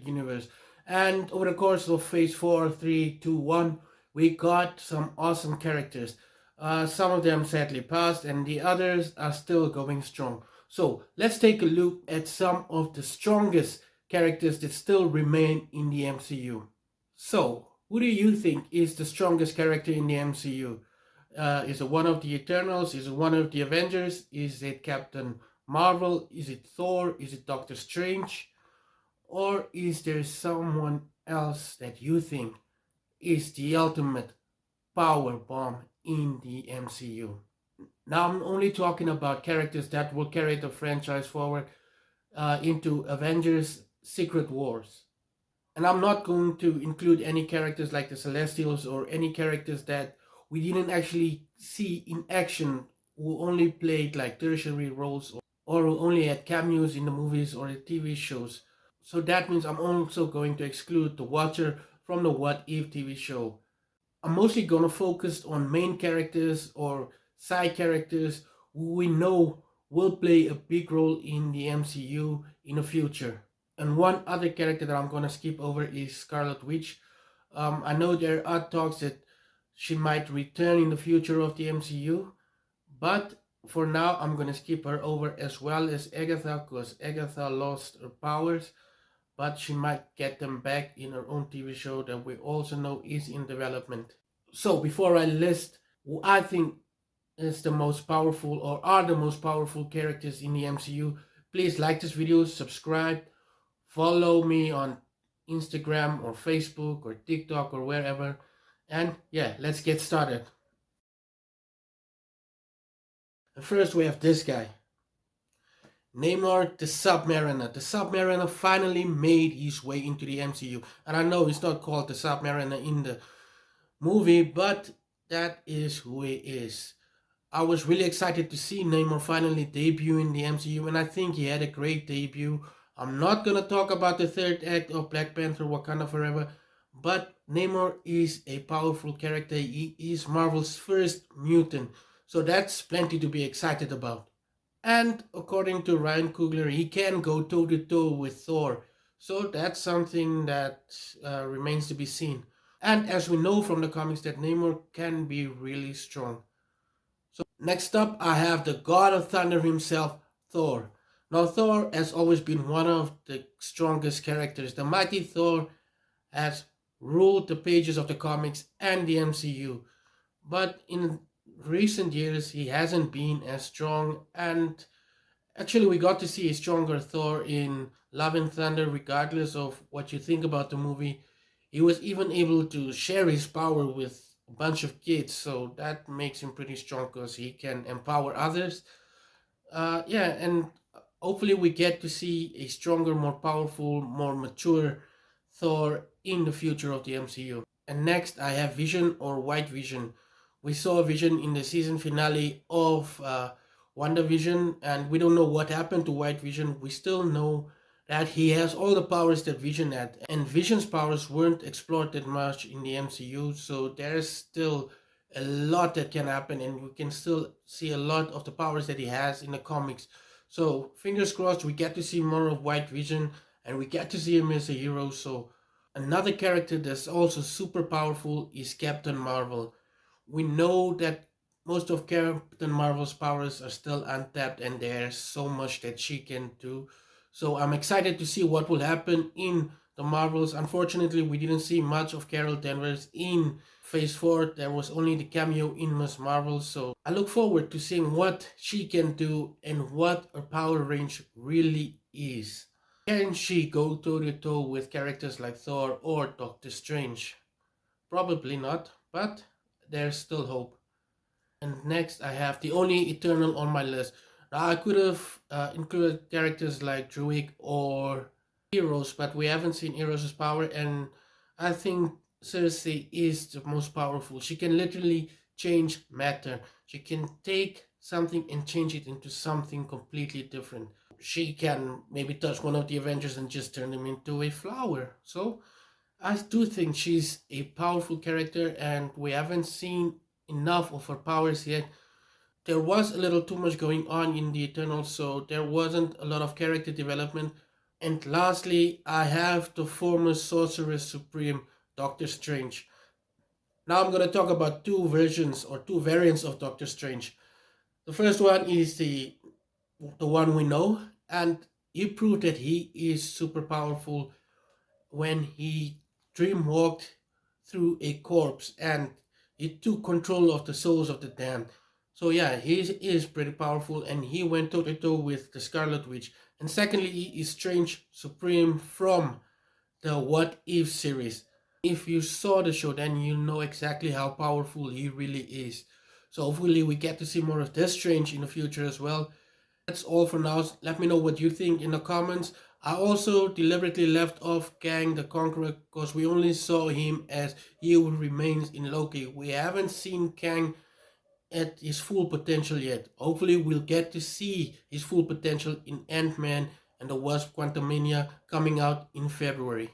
universe. And over the course of phase 4, 3, 2, 1, we got some awesome characters. Some of them sadly passed, and the others are still going strong. So let's take a look at some of the strongest characters that still remain in the MCU. So, who do you think is the strongest character in the MCU? Is it one of the Eternals? Is it one of the Avengers? Is it Captain Marvel? Is it Thor? Is it Doctor Strange? Or is there someone else that you think is the ultimate power bomb in the MCU? Now, I'm only talking about characters that will carry the franchise forward into Avengers Secret Wars. And I'm not going to include any characters like the Celestials or any characters that we didn't actually see in action, who only played like tertiary roles or who only had cameos in the movies or the TV shows. So that means I'm also going to exclude the Watcher from the What If TV show. I'm mostly going to focus on main characters or side characters who we know will play a big role in the MCU in the future. And one other character that I'm going to skip over is Scarlet Witch. I know there are talks that she might return in the future of the MCU, but for now I'm going to skip her over, as well as Agatha, because Agatha lost her powers, but she might get them back in her own TV show that we also know is in development. So before I list who I think is the most powerful or are the most powerful characters in the MCU, please like this video, subscribe, follow me on Instagram or Facebook or TikTok or wherever. And yeah, let's get started. And first we have this guy, Namor the Submariner. The Submariner finally made his way into the MCU. And I know he's not called the Submariner in the movie, but that is who he is. I was really excited to see Namor finally debut in the MCU, and I think he had a great debut. I'm not gonna talk about the third act of Black Panther Wakanda Forever, but Namor is a powerful character. He is Marvel's first mutant, so that's plenty to be excited about. And according to Ryan Coogler, he can go toe to toe with Thor, so that's something that remains to be seen. And as we know from the comics, that Namor can be really strong. So next up, I have the God of Thunder himself, Thor. Now, Thor has always been one of the strongest characters. The mighty Thor has ruled the pages of the comics and the MCU. But in recent years, he hasn't been as strong. And actually, we got to see a stronger Thor in Love and Thunder, regardless of what you think about the movie. He was even able to share his power with a bunch of kids, so that makes him pretty strong because he can empower others. Yeah, and hopefully we get to see a stronger, more powerful, more mature Thor in the future of the MCU. And next I have Vision, or White Vision. We saw Vision in the season finale of WandaVision, and we don't know what happened to White Vision. We still know that he has all the powers that Vision had, and Vision's powers weren't explored that much in the MCU, so there's still a lot that can happen, and we can still see a lot of the powers that he has in the comics. So fingers crossed we get to see more of White Vision, and we get to see him as a hero. So another character that's also super powerful is Captain Marvel. We know that most of Captain Marvel's powers are still untapped, and there's so much that she can do. So I'm excited to see what will happen in the Marvels. Unfortunately, we didn't see much of Carol Danvers in Phase 4. There was only the cameo in Ms. Marvel. So I look forward to seeing what she can do and what her power range really is. Can she go toe to toe with characters like Thor or Doctor Strange? Probably not, but there's still hope. And next I have the only Eternal on my list. Now I could have included characters like Druid or Heroes, but we haven't seen Heroes' power, and I think Cersei is the most powerful. She can literally change matter. She can take something and change it into something completely different. She can maybe touch one of the Avengers and just turn them into a flower. So I do think she's a powerful character, and we haven't seen enough of her powers yet. There was a little too much going on in the Eternals, so there wasn't a lot of character development, And lastly, I have the former Sorcerer Supreme, Doctor Strange. Now I'm going to talk about two versions or two variants of Doctor Strange. The first one is the one we know, and he proved that he is super powerful when he dream walked through a corpse and he took control of the souls of the damned. So yeah, he is pretty powerful, and he went toe to toe with the Scarlet Witch. And secondly, he is Strange Supreme from the What If series. If you saw the show, then you know exactly how powerful he really is. So hopefully we get to see more of this Strange in the future as well. That's all for now. Let me know what you think in the comments. I also deliberately left off Kang the Conqueror because we only saw him as He Who Remains in Loki. We haven't seen Kang at his full potential yet. Hopefully we'll get to see his full potential in Ant-Man and the Wasp Quantumania coming out in February.